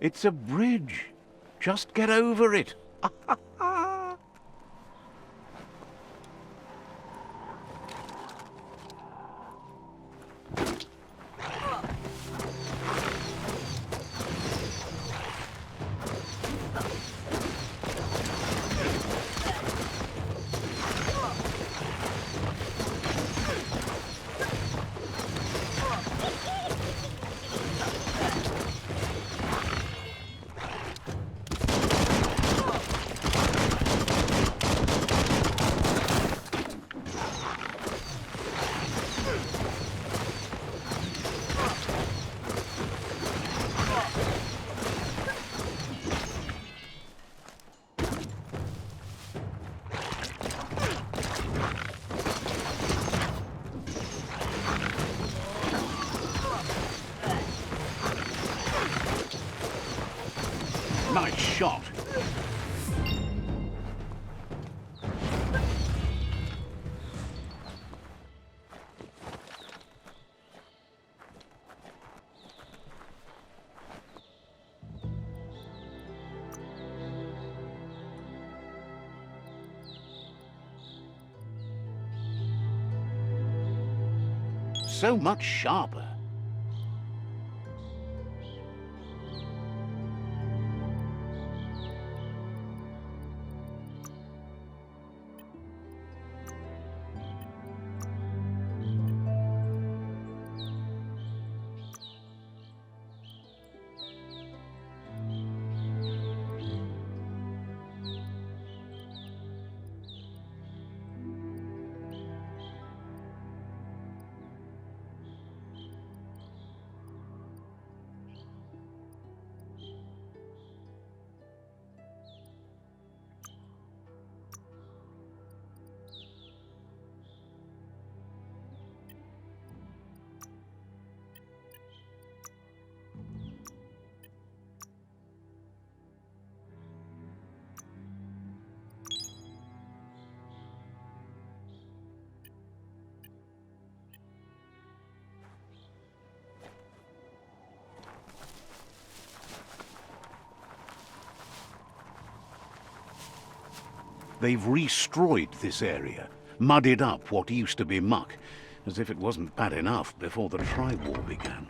It's a bridge. Just get over it. Nice shot. So much sharper. They've restroyed this area, muddied up what used to be muck, as if it wasn't bad enough before the tribe war began.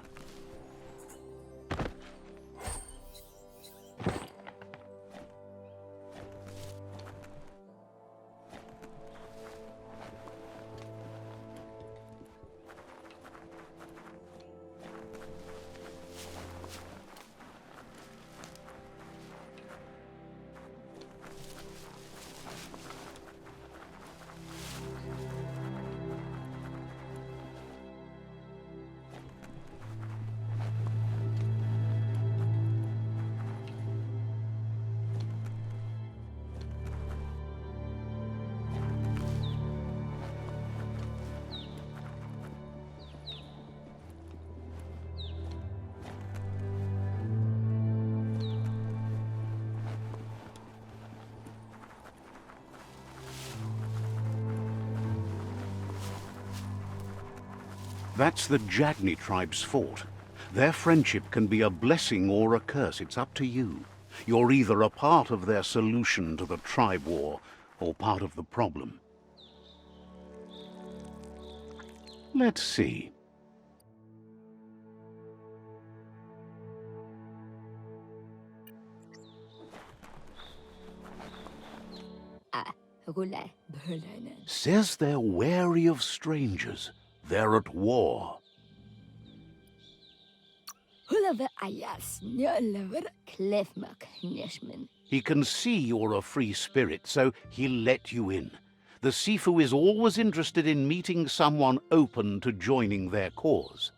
That's the Jagni tribe's fort. Their friendship can be a blessing or a curse. It's up to you. You're either a part of their solution to the tribe war or part of the problem. Let's see. Says they're wary of strangers. They're at war. He can see you're a free spirit, so he'll let you in. The Sifu is always interested in meeting someone open to joining their cause.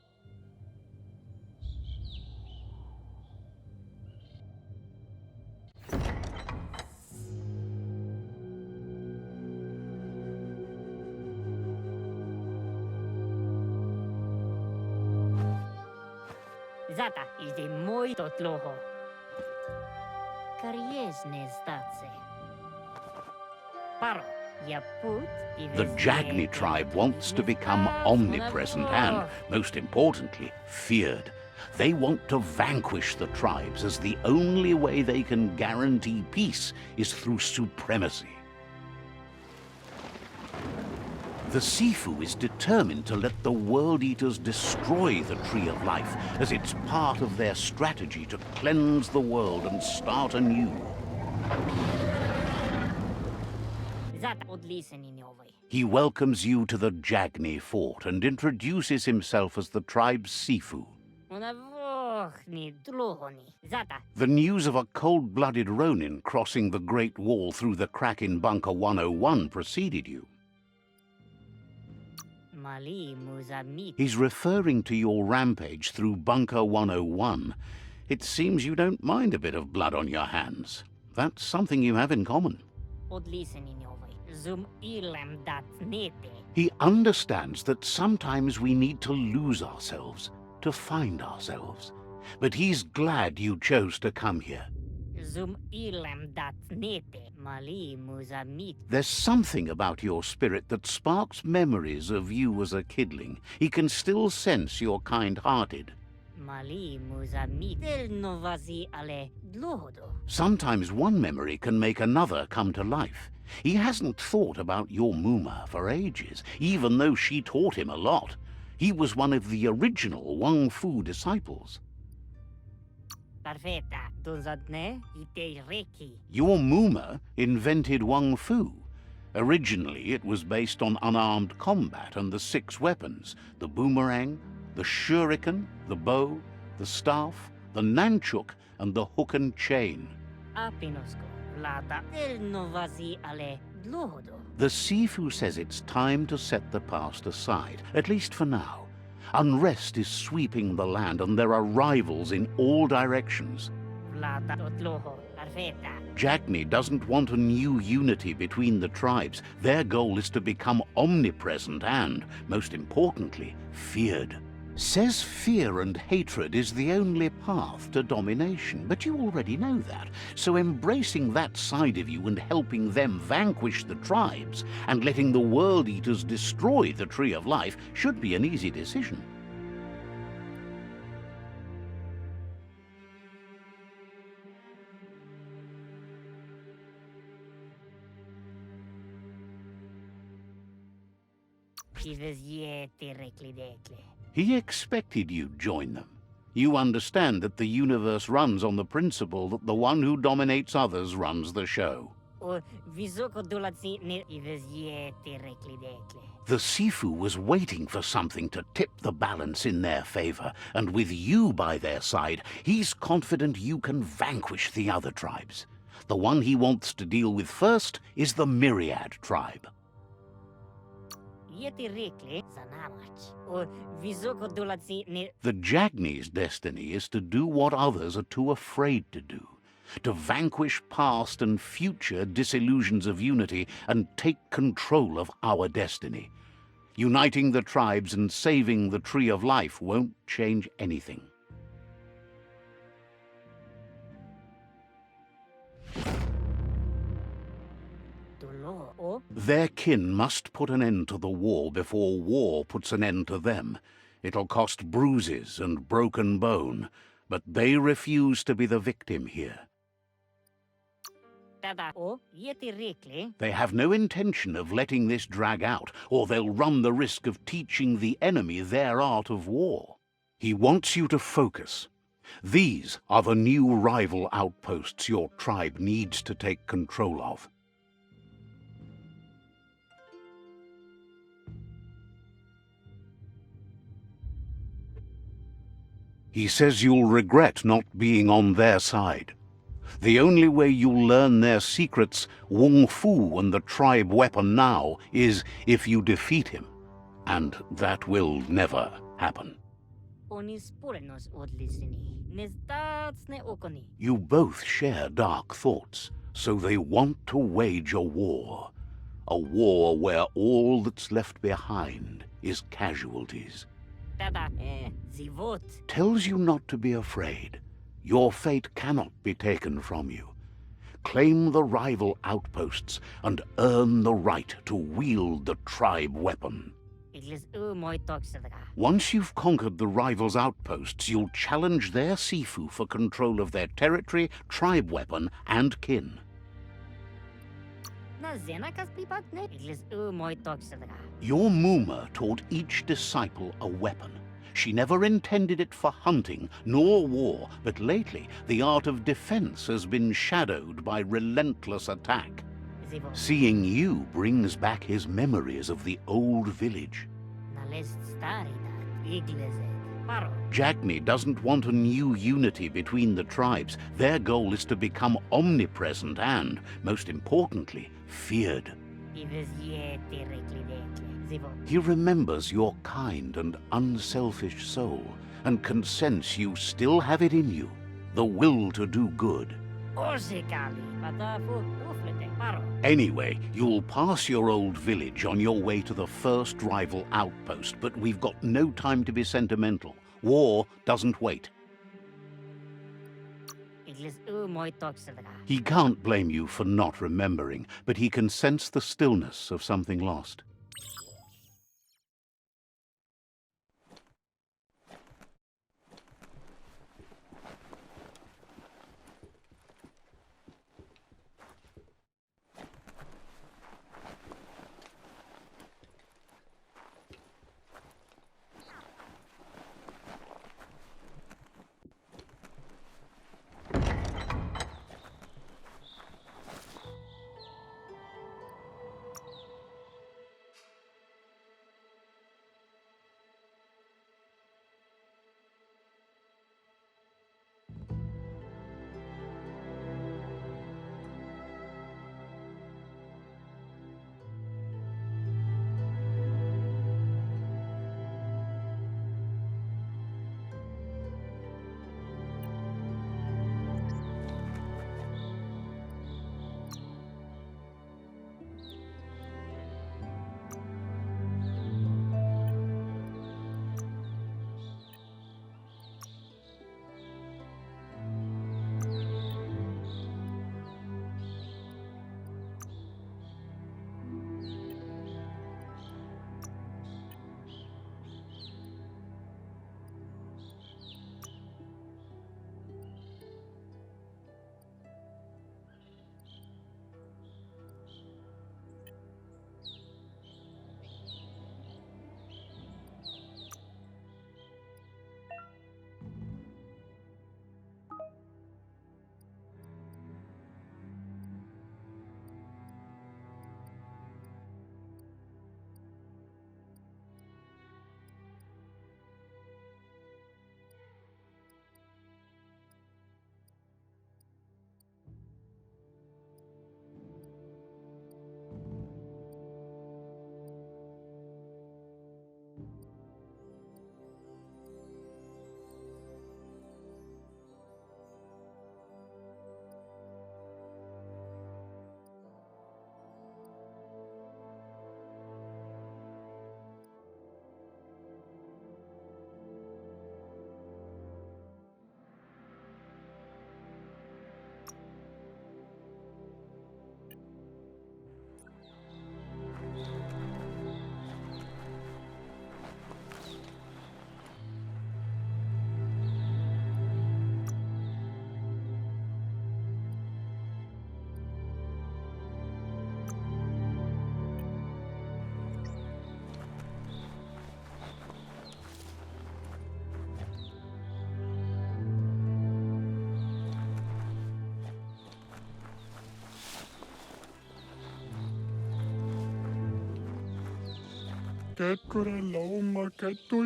Zata is de muito tloho. Kariesne stace. Paro, ya put. The Jagni tribe wants to become omnipresent and, most importantly, feared. They want to vanquish the tribes, as the only way they can guarantee peace is through supremacy. The Sifu is determined to let the World Eaters destroy the Tree of Life, as it's part of their strategy to cleanse the world and start anew. He welcomes you to the Jagni fort and introduces himself as the tribe's Sifu. The news of a cold-blooded Ronin crossing the Great Wall through the crack in Bunker 101 preceded you. He's referring to your rampage through Bunker 101. It seems you don't mind a bit of blood on your hands. That's something you have in common. He understands that sometimes we need to lose ourselves to find ourselves. But he's glad you chose to come here. There's something about your spirit that sparks memories of you as a kidling. He can still sense you're kind-hearted. Sometimes one memory can make another come to life. He hasn't thought about your Muma for ages, even though she taught him a lot. He was one of the original Wang Fu disciples. Your Muma invented Wang Fu. Originally, it was based on unarmed combat and the 6 weapons: the boomerang, the shuriken, the bow, the staff, the nunchuk, and the hook and chain. The Sifu says it's time to set the past aside, at least for now. Unrest is sweeping the land, and there are rivals in all directions. Jagni doesn't want a new unity between the tribes. Their goal is to become omnipresent and, most importantly, feared. Says fear and hatred is the only path to domination, but you already know that. So embracing that side of you and helping them vanquish the tribes and letting the World Eaters destroy the Tree of Life should be an easy decision. He expected you'd join them. You understand that the universe runs on the principle that the one who dominates others runs the show. The Sifu was waiting for something to tip the balance in their favor, and with you by their side, he's confident you can vanquish the other tribes. The one he wants to deal with first is the Myriad tribe. The Jagni's destiny is to do what others are too afraid to do, to vanquish past and future disillusions of unity and take control of our destiny. Uniting the tribes and saving the Tree of Life won't change anything. Their kin must put an end to the war before war puts an end to them. It'll cost bruises and broken bone, but they refuse to be the victim here. They have no intention of letting this drag out, or they'll run the risk of teaching the enemy their art of war. He wants you to focus. These are the new rival outposts your tribe needs to take control of. He says you'll regret not being on their side. The only way you'll learn their secrets, Wang Fu and the tribe weapon now, is if you defeat him. And that will never happen. You both share dark thoughts, so they want to wage a war. A war where all that's left behind is casualties. Tells you not to be afraid. Your fate cannot be taken from you. Claim the rival outposts and earn the right to wield the tribe weapon. Iglis moi toxidra. Once you've conquered the rivals' outposts, you'll challenge their Sifu for control of their territory, tribe weapon, and kin. Na zenakas pipatne. Iglis moi toxidra. Your Muma taught each disciple a weapon. She never intended it for hunting nor war, but lately the art of defense has been shadowed by relentless attack. Zivo. Seeing you brings back his memories of the old village. Na lest stari dat. Iglizet. Paro. Jagni doesn't want a new unity between the tribes. Their goal is to become omnipresent and, most importantly, feared. Ives yeti reclidete. Zivo. He remembers your kind and unselfish soul and can sense you still have it in you, the will to do good. Osikali. Patafu. Uflete. Paro. Anyway, you'll pass your old village on your way to the first rival outpost, but we've got no time to be sentimental. War doesn't wait. Iglis moi toxidra. He can't blame you for not remembering, but he can sense the stillness of something lost.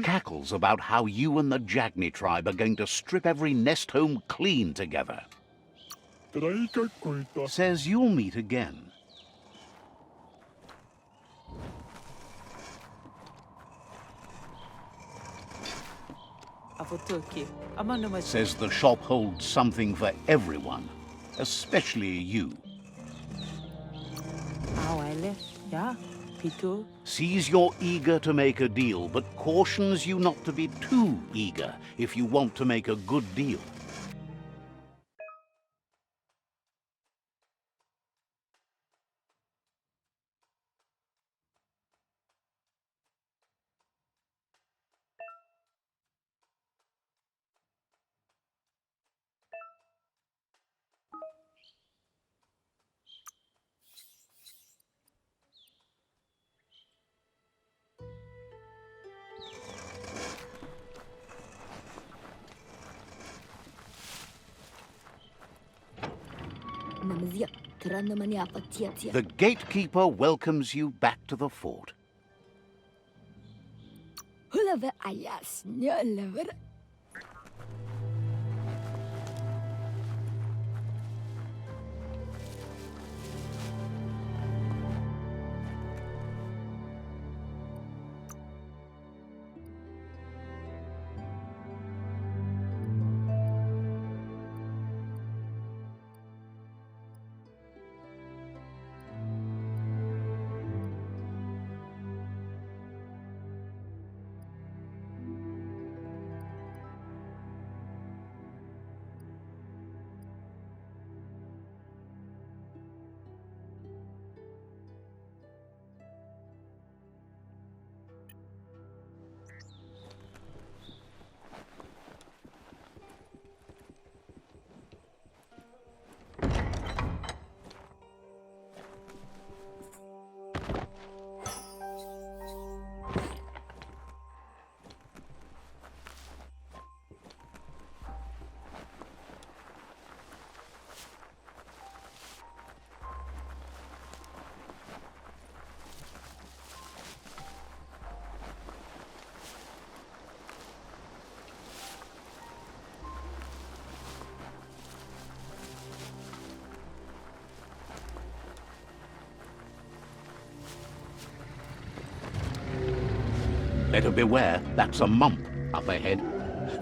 Cackles about how you and the Jagni tribe are going to strip every nest home clean together. Says you'll meet again. Says the shop holds something for everyone, especially you. Sees you're eager to make a deal, but cautions you not to be too eager if you want to make a good deal. The gatekeeper welcomes you back to the fort. Better beware, that's a mump up ahead.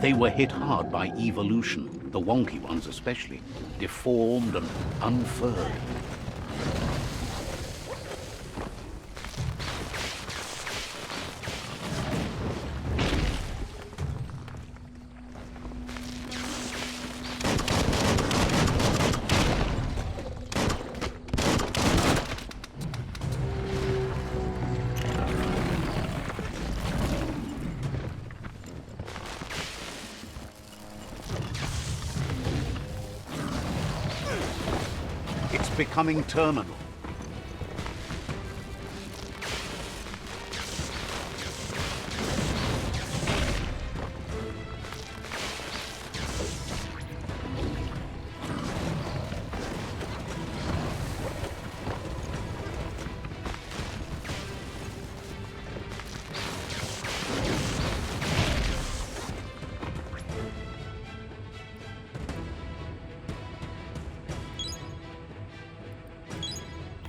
They were hit hard by evolution, the wonky ones especially, deformed and unfurred. It's becoming terminal.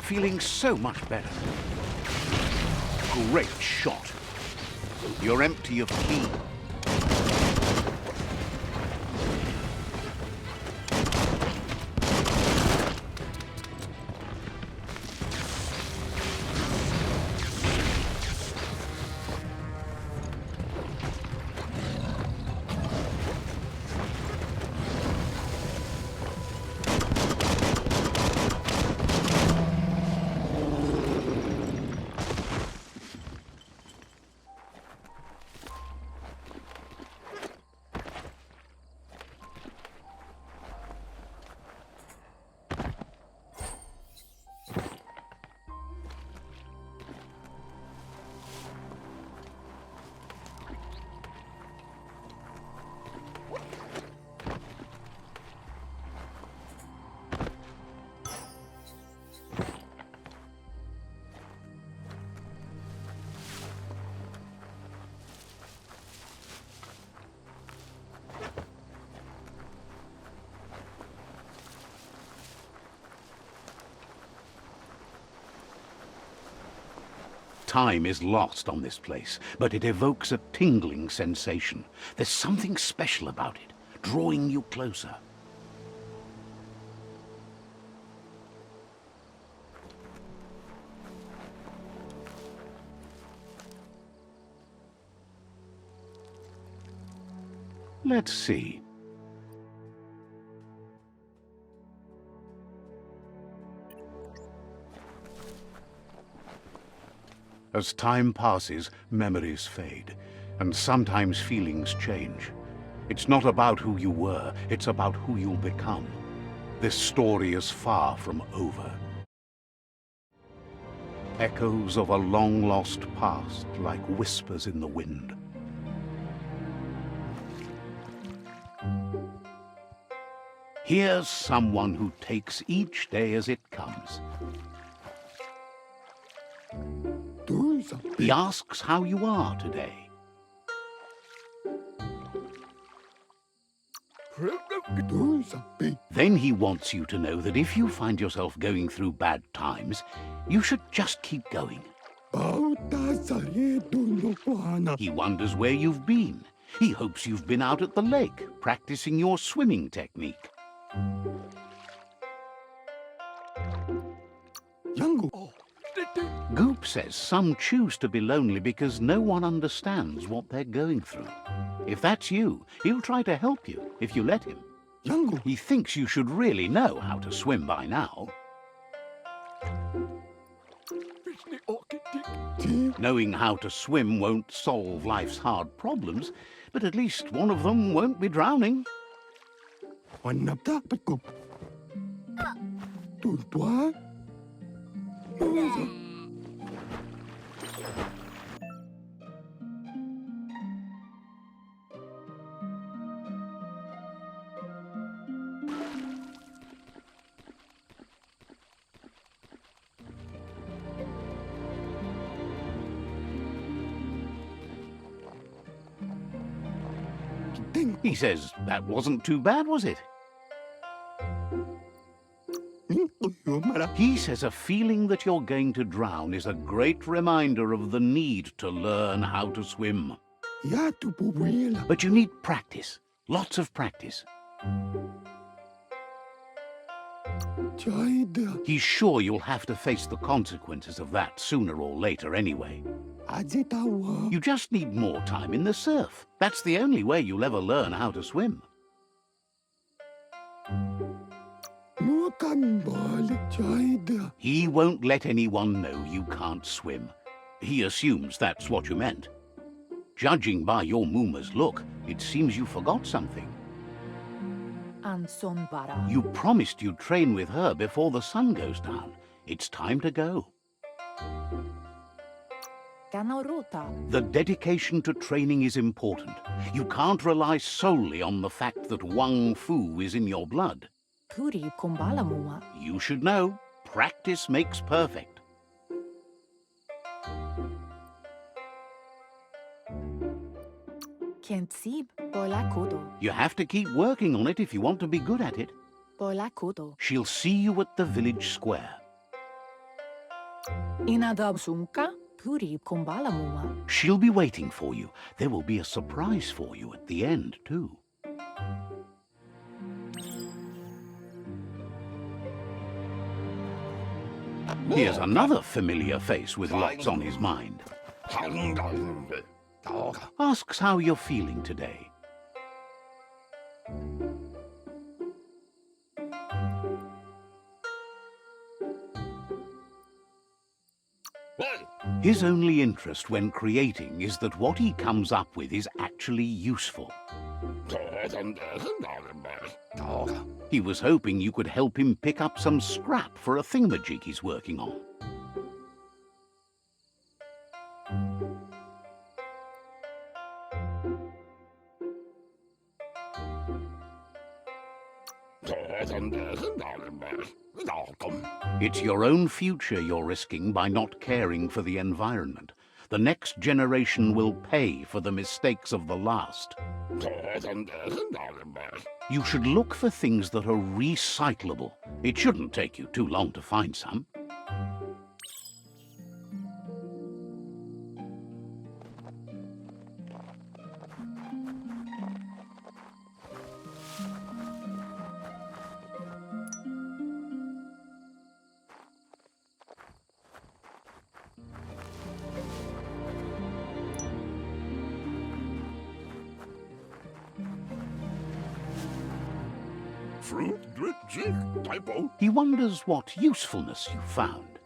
Feeling so much better. Great shot. You're empty of ki. Time is lost on this place, but it evokes a tingling sensation. There's something special about it, drawing you closer. Let's see. As time passes, memories fade, and sometimes feelings change. It's not about who you were, it's about who you'll become. This story is far from over. Echoes of a long-lost past, like whispers in the wind. Here's someone who takes each day as it comes. He asks how you are today. Then he wants you to know that if you find yourself going through bad times, you should just keep going. He wonders where you've been. He hopes you've been out at the lake, practicing your swimming technique. Goop says some choose to be lonely because no one understands what they're going through. If that's you, he'll try to help you if you let him. He thinks you should really know how to swim by now. Knowing how to swim won't solve life's hard problems, but at least one of them won't be drowning. He says, that wasn't too bad, was it? He says a feeling that you're going to drown is a great reminder of the need to learn how to swim. But you need practice, lots of practice. He's sure you'll have to face the consequences of that sooner or later anyway. You just need more time in the surf. That's the only way you'll ever learn how to swim. He won't let anyone know you can't swim. He assumes that's what you meant. Judging by your Mooma's look, it seems you forgot something. You promised you'd train with her before the sun goes down. It's time to go. The dedication to training is important. You can't rely solely on the fact that Wang Fu is in your blood. You should know, practice makes perfect. You have to keep working on it if you want to be good at it. She'll see you at the village square. She'll be waiting for you. There will be a surprise for you at the end, too. Here's another familiar face with lots on his mind. Asks how you're feeling today. His only interest when creating is that what he comes up with is actually useful. He was hoping you could help him pick up some scrap for a thingamajig he's working on. It's your own future you're risking by not caring for the environment. The next generation will pay for the mistakes of the last. You should look for things that are recyclable. It shouldn't take you too long to find some. He wonders what usefulness you found.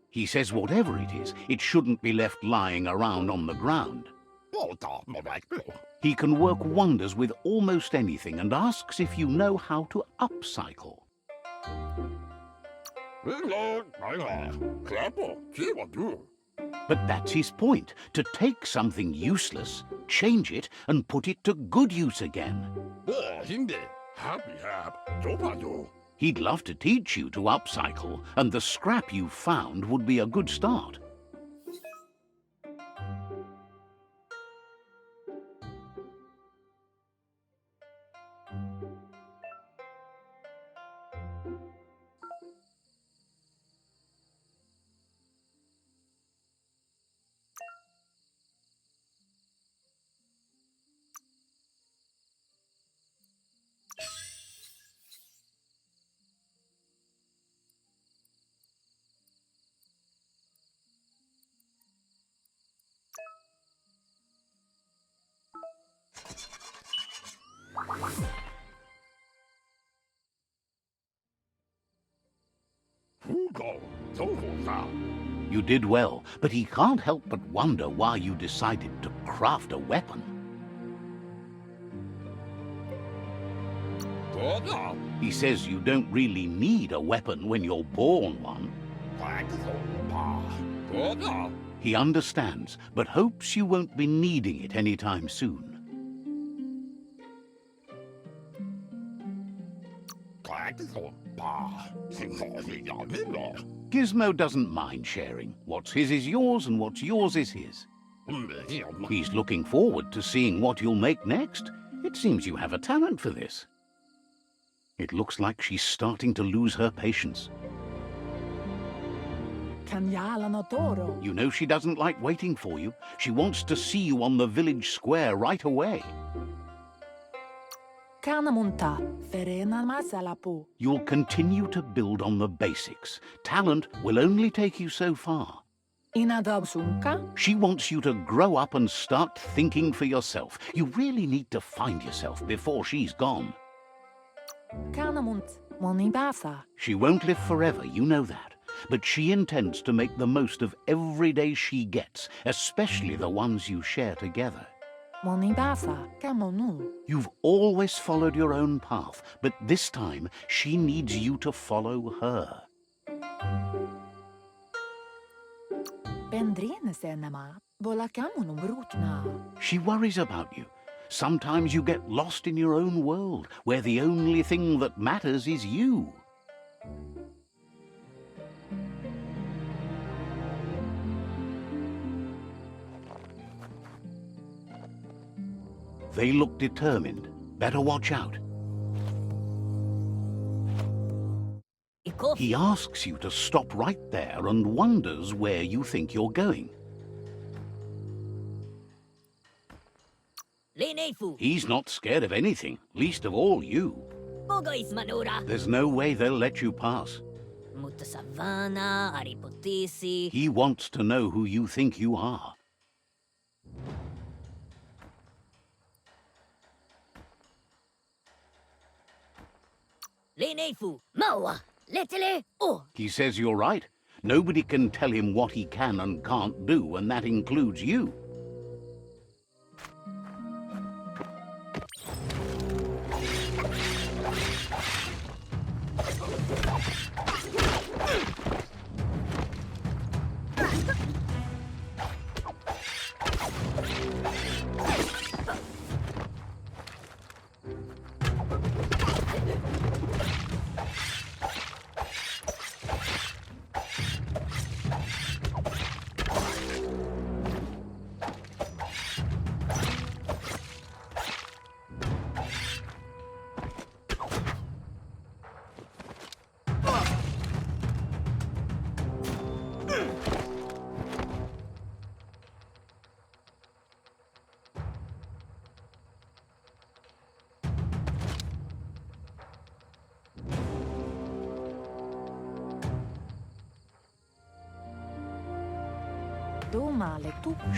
He says whatever it is, it shouldn't be left lying around on the ground. He can work wonders with almost anything and asks if you know how to upcycle. But that's his point, to take something useless, change it, and put it to good use again. He'd love to teach you to upcycle, and the scrap you found would be a good start. You did well, but he can't help but wonder why you decided to craft a weapon. He says you don't really need a weapon when you're born one. He understands, but hopes you won't be needing it anytime soon. Gizmo doesn't mind sharing. What's his is yours, and what's yours is his. He's looking forward to seeing what you'll make next. It seems you have a talent for this. It looks like she's starting to lose her patience. You know she doesn't like waiting for you. She wants to see you on the village square right away. You'll continue to build on the basics. Talent will only take you so far. She wants you to grow up and start thinking for yourself. You really need to find yourself before she's gone. She won't live forever, you know that. But she intends to make the most of every day she gets, especially the ones you share together. You've always followed your own path, but this time she needs you to follow her. She worries about you. Sometimes you get lost in your own world, where the only thing that matters is you. They look determined. Better watch out. He asks you to stop right there and wonders where you think you're going. He's not scared of anything, least of all you. There's no way they'll let you pass. He wants to know who you think you are. He says you're right. Nobody can tell him what he can and can't do, and that includes you.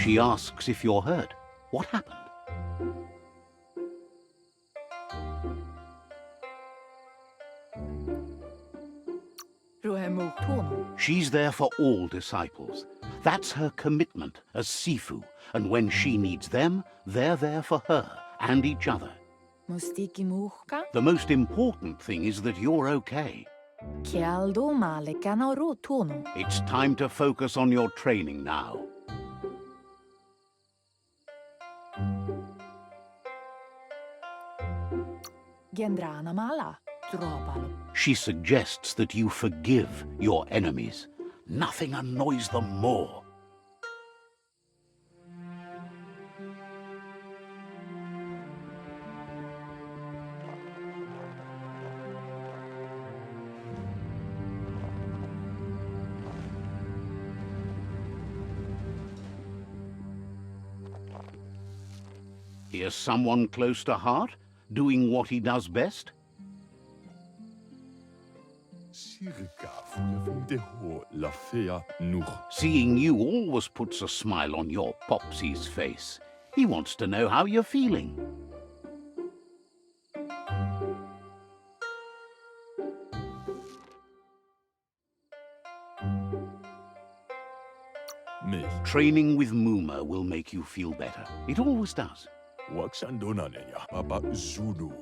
She asks if you're hurt. What happened? She's there for all disciples. That's her commitment as Sifu, and when she needs them, they're there for her and each other. The most important thing is that you're okay. Kialdo male kanaro tono. It's time to focus on your training now. Gendrana mala. Trovalo. She suggests that you forgive your enemies. Nothing annoys them more. Here's someone close to heart, doing what he does best. Seeing you always puts a smile on your Popsy's face. He wants to know how you're feeling. Training with Muma will make you feel better. It always does.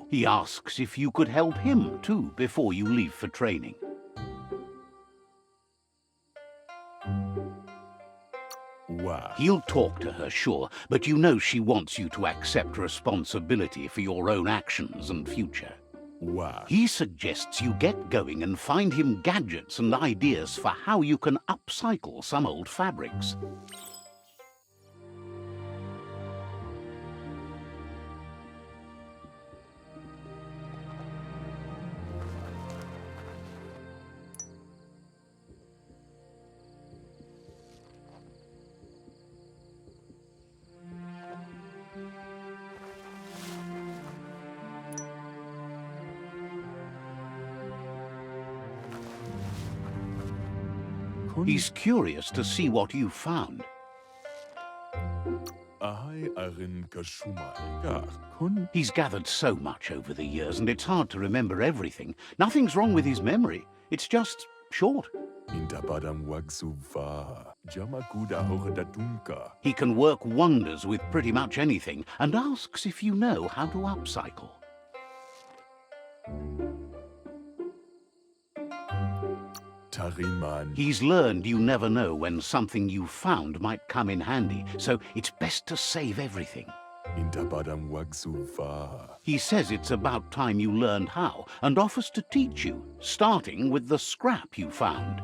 He asks if you could help him too before you leave for training. He'll talk to her, sure, but you know she wants you to accept responsibility for your own actions and future. He suggests you get going and find him gadgets and ideas for how you can upcycle some old fabrics. He's curious to see what you've found. He's gathered so much over the years, and it's hard to remember everything. Nothing's wrong with his memory. It's just short. He can work wonders with pretty much anything, and asks if you know how to upcycle. He's learned you never know when something you found might come in handy, so it's best to save everything. He says it's about time you learned how, and offers to teach you, starting with the scrap you found.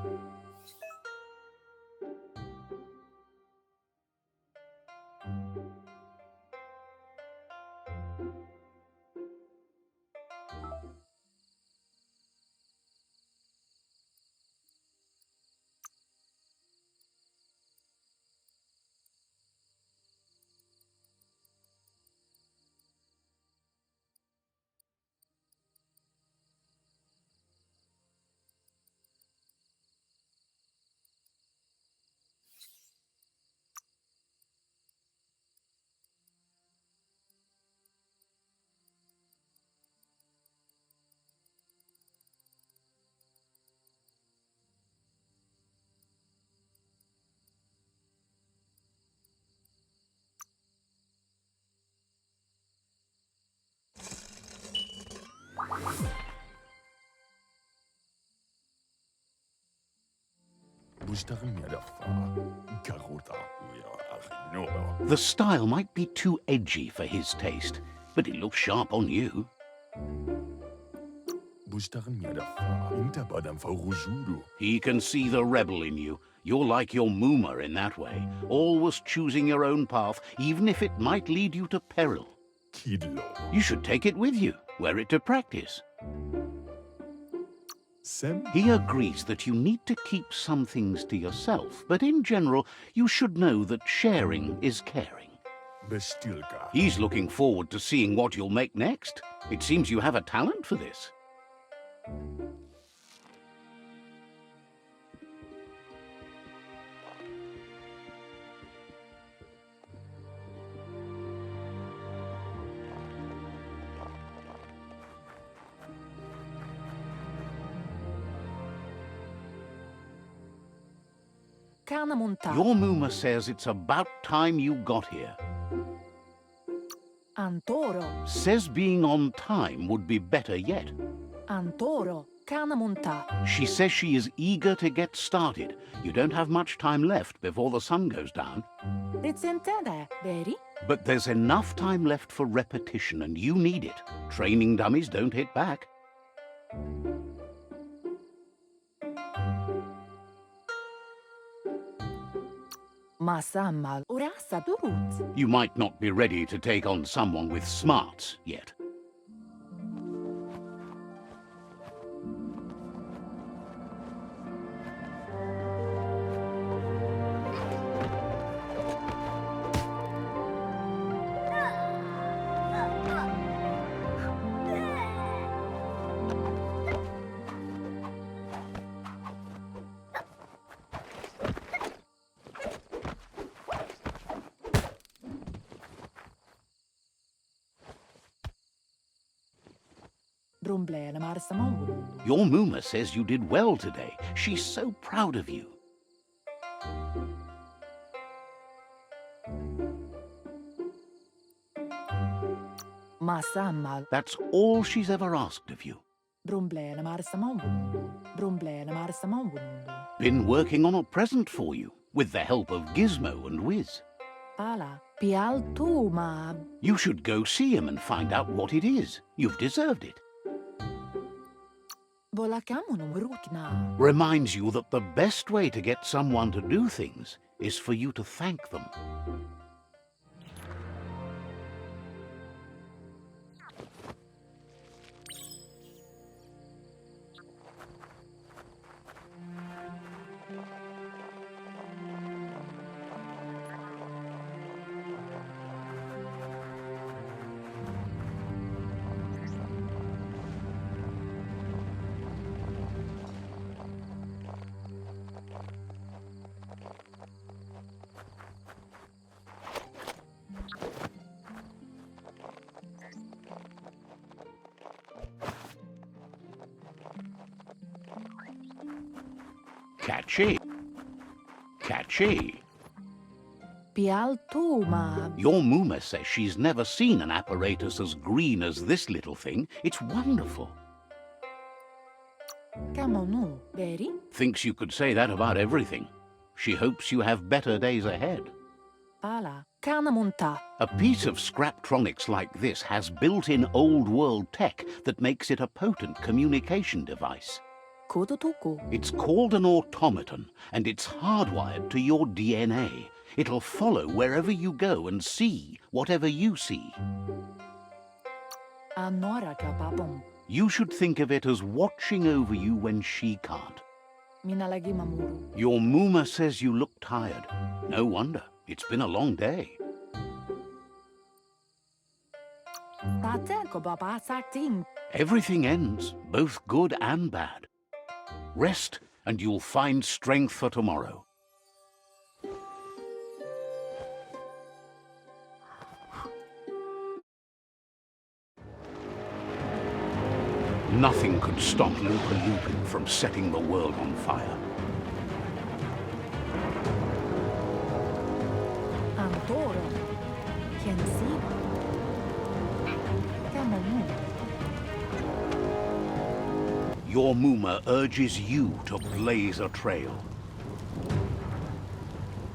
The style might be too edgy for his taste, but it looks sharp on you. He can see the rebel in you. You're like your Muma in that way, always choosing your own path, even if it might lead you to peril. You should take it with you, wear it to practice. He agrees that you need to keep some things to yourself, but in general, you should know that sharing is caring. He's looking forward to seeing what you'll make next. It seems you have a talent for this. Your Muma says it's about time you got here. Antoro. Says being on time would be better yet. Antoro. Canamunta. She says she is eager to get started. You don't have much time left before the sun goes down. Ritsentende, veri? But there's enough time left for repetition, and you need it. Training dummies don't hit back. Masammal urassa turut. You might not be ready to take on someone with smarts yet. Brumblene marsamon. Your Muma says you did well today. She's so proud of you. Masammal. That's all she's ever asked of you. Brumblene marsamon. Brumblene marsamon. Been working on a present for you, with the help of Gizmo and Wiz. Pala. Pial tu ma. You should go see him and find out what it is. You've deserved it. Volakamunum rukna. Reminds you that the best way to get someone to do things is for you to thank them. Catchy. Catchy. Pial tu ma. Your Muma says she's never seen an apparatus as green as this little thing. It's wonderful. Camonu, veri? Thinks you could say that about everything. She hopes you have better days ahead. Pala. Canamunta. A piece of Scraptronics like this has built-in old-world tech that makes it a potent communication device. Kudutuku. It's called an automaton, and it's hardwired to your DNA. It'll follow wherever you go and see whatever you see. Anora kapapon. You should think of it as watching over you when she can't. Minalagi mamuru. Your Muma says you look tired. No wonder. It's been a long day. Tate ko babasakting. Everything ends, both good and bad. Rest, and you'll find strength for tomorrow. Nothing could stop Lupin from setting the world on fire. Antoro. Quien si. Camonu. Your Muma urges you to blaze a trail.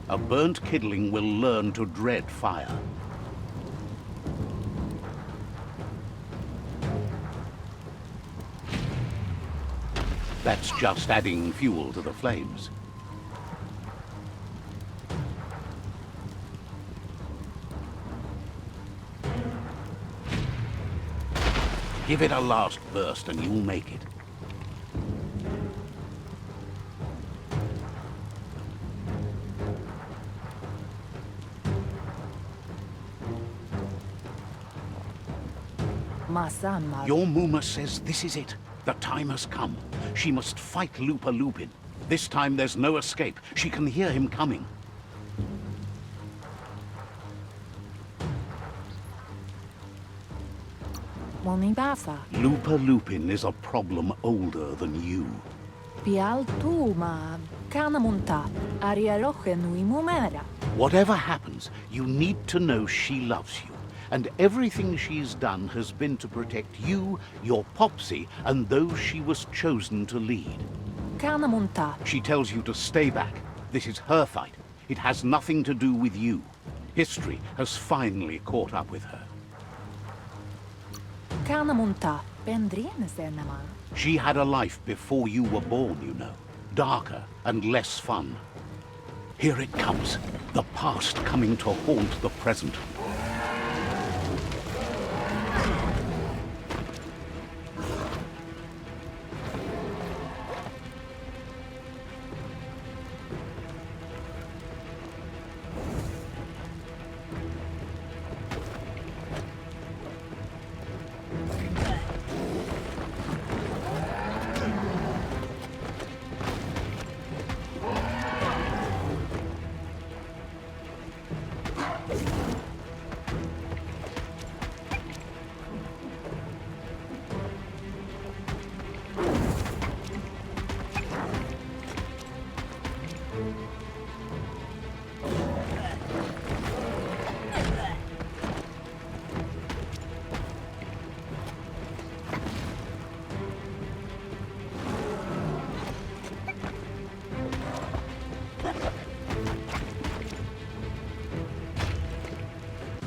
A burnt kidling will learn to dread fire. That's just adding fuel to the flames. Give it a last burst and you'll make it. Masammal. Your Muma says this is it. The time has come. She must fight Lupin. This time there's no escape. She can hear him coming. Monibasa. Lupin is a problem older than you. Pial tu ma. Canamunta. Arieloche nui mumera. Whatever happens, you need to know she loves you. And everything she's done has been to protect you, your Popsy, and those she was chosen to lead. Kana Muntat. She tells you to stay back. This is her fight. It has nothing to do with you. History has finally caught up with her. Kana Muntat. Bendrine Senema. She had a life before you were born, you know. Darker and less fun. Here it comes. The past coming to haunt the present.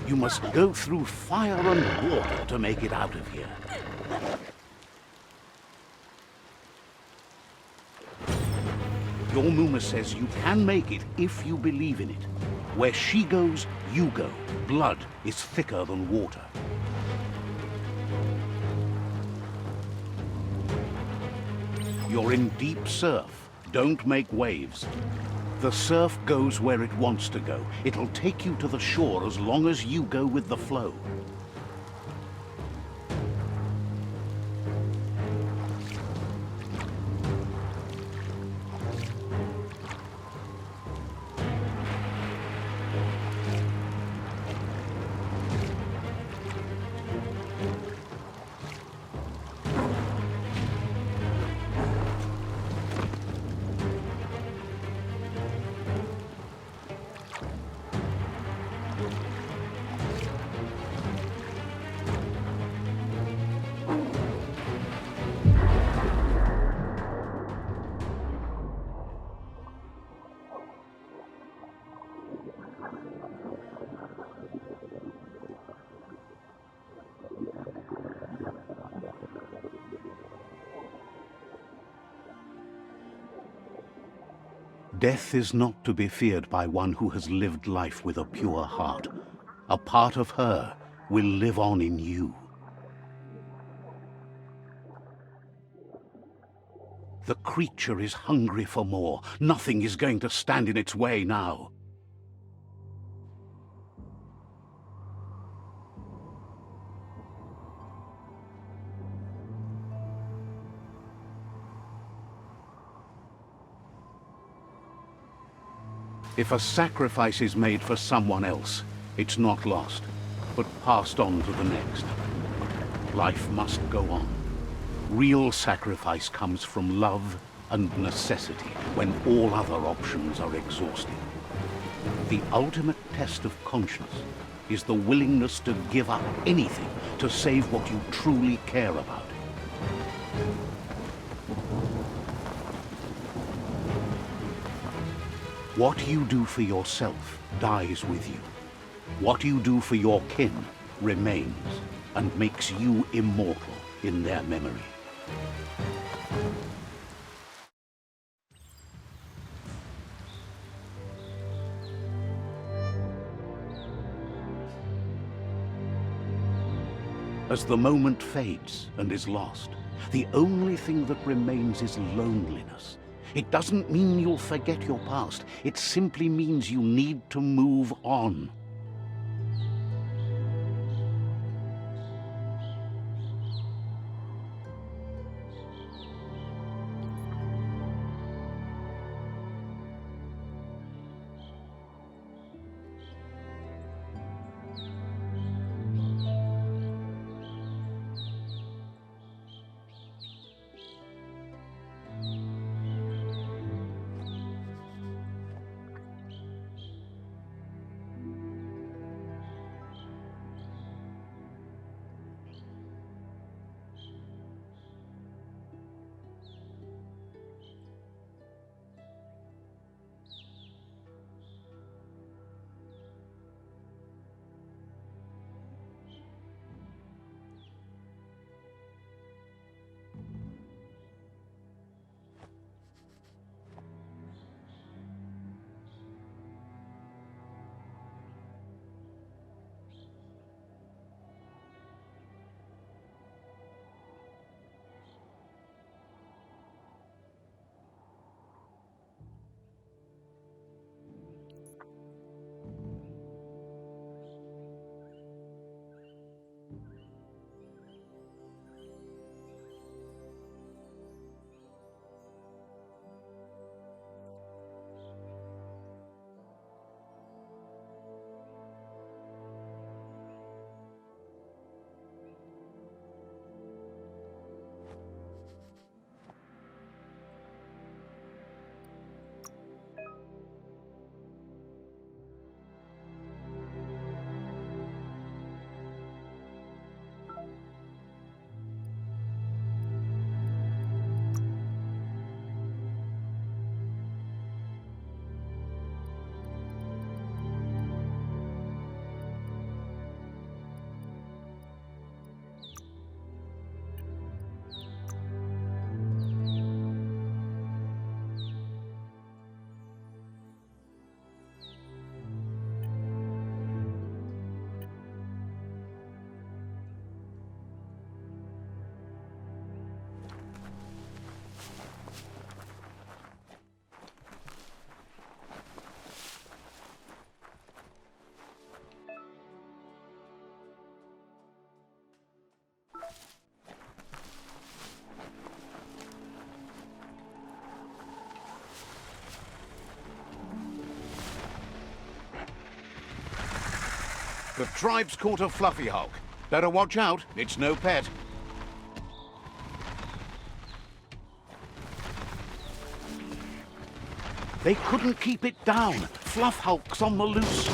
You must go through fire and water to make it out of here. Your Muma says you can make it if you believe in it. Where she goes, you go. Blood is thicker than water. You're in deep surf. Don't make waves. The surf goes where it wants to go. It'll take you to the shore as long as you go with the flow. Death is not to be feared by one who has lived life with a pure heart. A part of her will live on in you. The creature is hungry for more. Nothing is going to stand in its way now. If a sacrifice is made for someone else, it's not lost, but passed on to the next. Life must go on. Real sacrifice comes from love and necessity, when all other options are exhausted. The ultimate test of conscience is the willingness to give up anything to save what you truly care about. What you do for yourself dies with you. What you do for your kin remains and makes you immortal in their memory. As the moment fades and is lost, the only thing that remains is loneliness. It doesn't mean you'll forget your past. It simply means you need to move on. The tribe's caught a fluffy hulk. Better watch out, it's no pet. They couldn't keep it down. Fluff hulk's on the loose.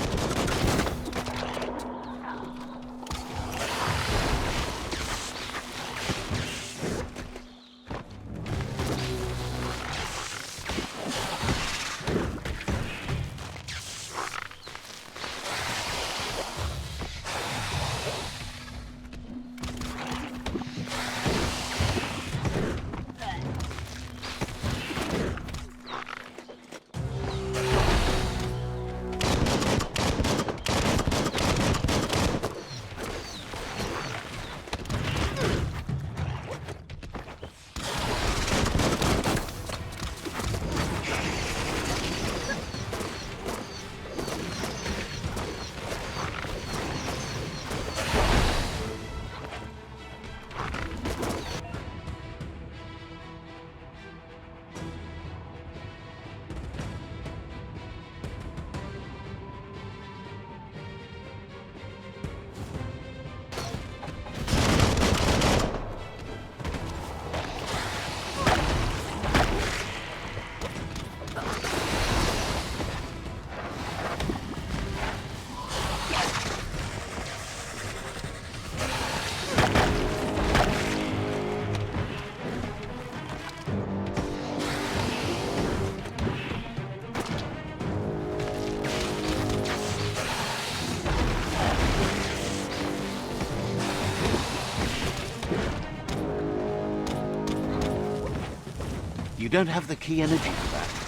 You don't have the key energy for that.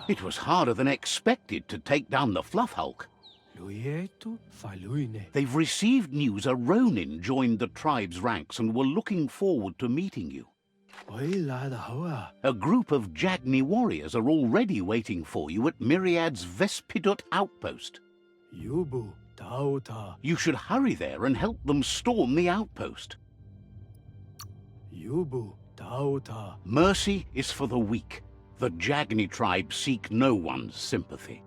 It was harder than expected to take down the Fluff Hulk. They've received news a Ronin joined the tribe's ranks and were looking forward to meeting you. A group of Jagni warriors are already waiting for you at Myriad's Vespidut outpost. You should hurry there and help them storm the outpost. Mercy is for the weak. The Jagni tribe seek no one's sympathy.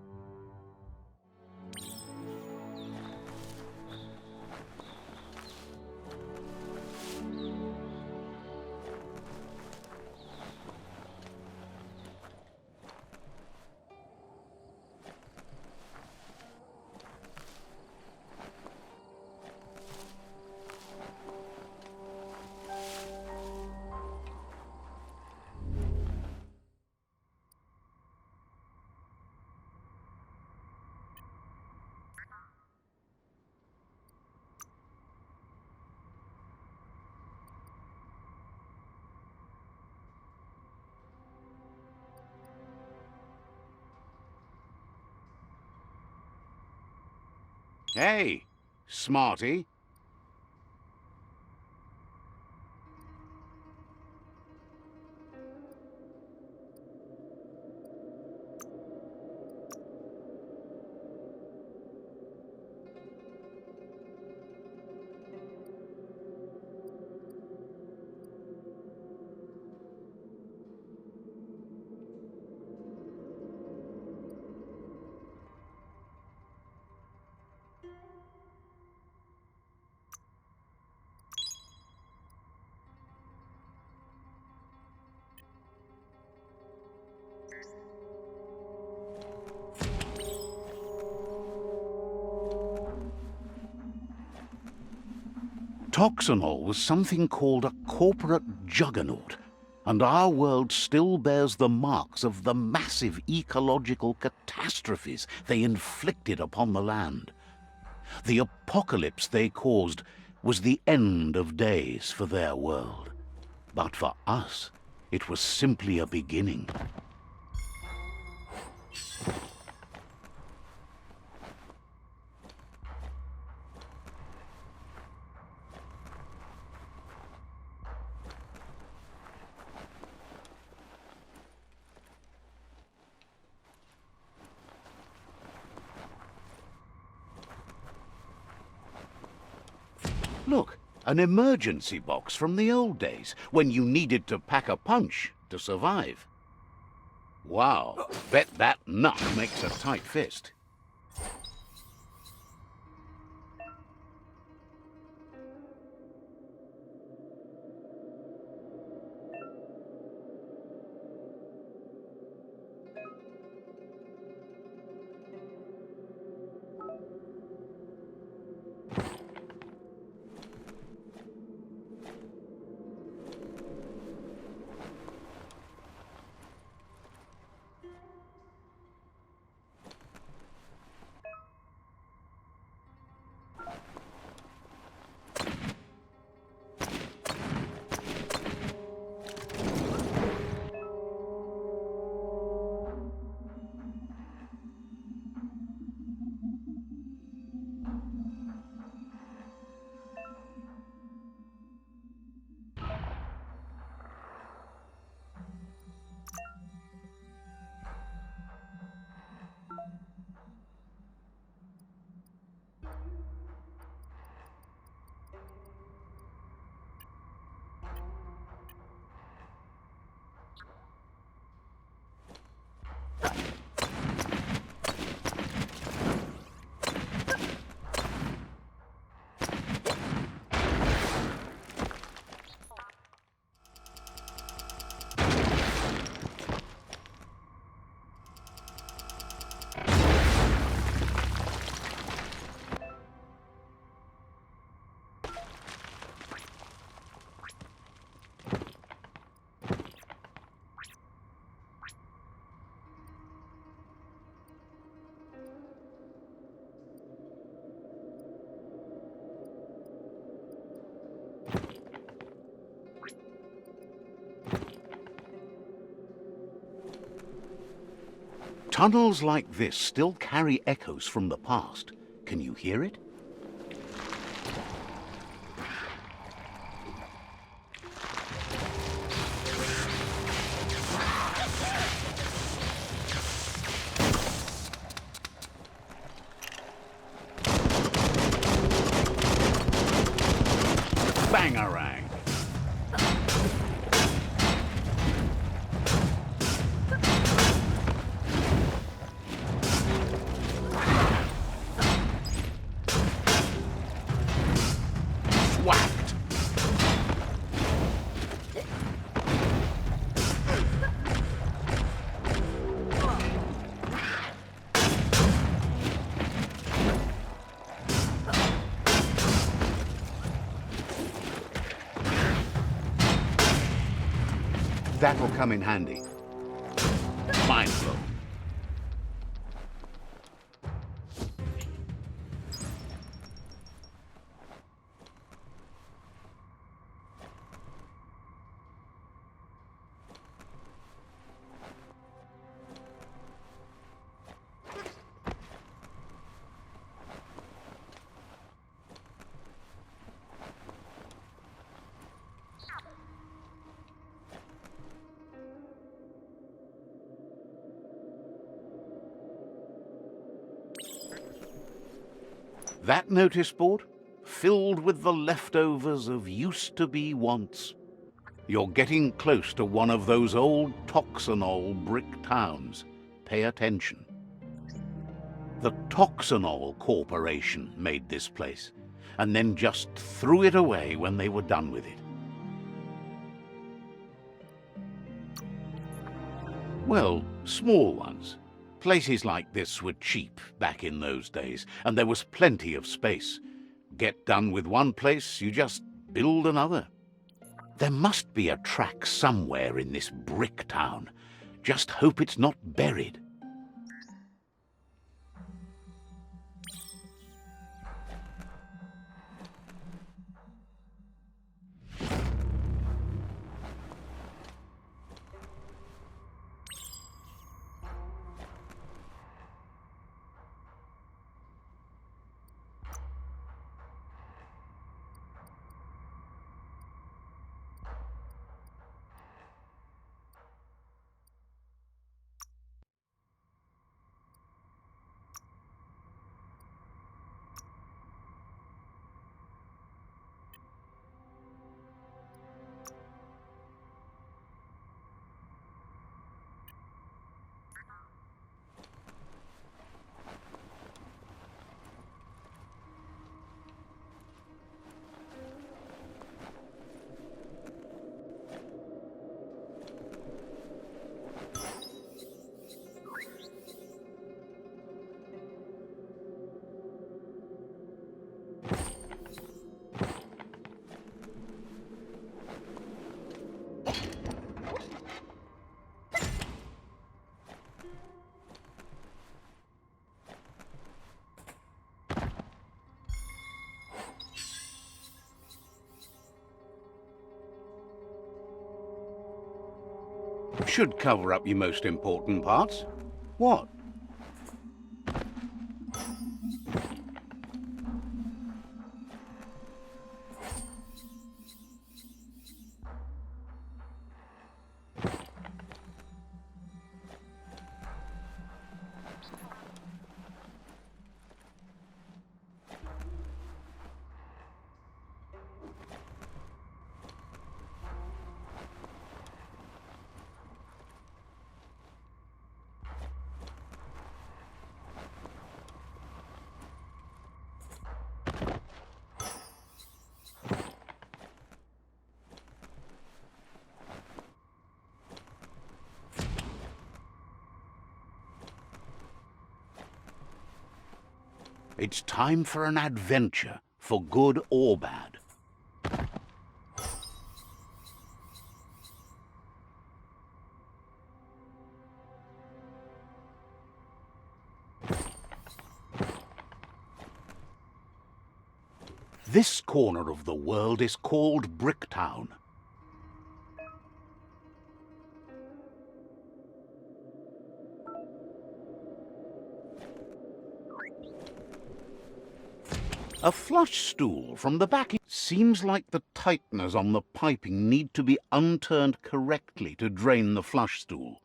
Hey, smarty. Toxanol was something called a corporate juggernaut, and our world still bears the marks of the massive ecological catastrophes they inflicted upon the land. The apocalypse they caused was the end of days for their world. But for us, it was simply a beginning. Look, an emergency box from the old days, when you needed to pack a punch to survive. Wow, bet that nut makes a tight fist. Tunnels like this still carry echoes from the past. Can you hear it? Bangarang! Whacked! That'll come in handy. Mind blow. That notice board, filled with the leftovers of used-to-be wants. You're getting close to one of those old Toxanol brick towns. Pay attention. The Toxanol Corporation made this place, and then just threw it away when they were done with it. Well, small ones. Places like this were cheap back in those days, and there was plenty of space. Get done with one place, you just build another. There must be a track somewhere in this brick town. Just hope it's not buried. Should cover up your most important parts. What? It's time for an adventure, for good or bad. This corner of the world is called Bricktown. A flush stool from the back. Seems like the tighteners on the piping need to be unturned correctly to drain the flush stool.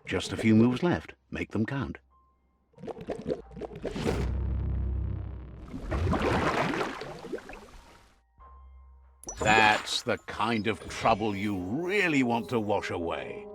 Just a few moves left. Make them count. That's the kind of trouble you really want to wash away.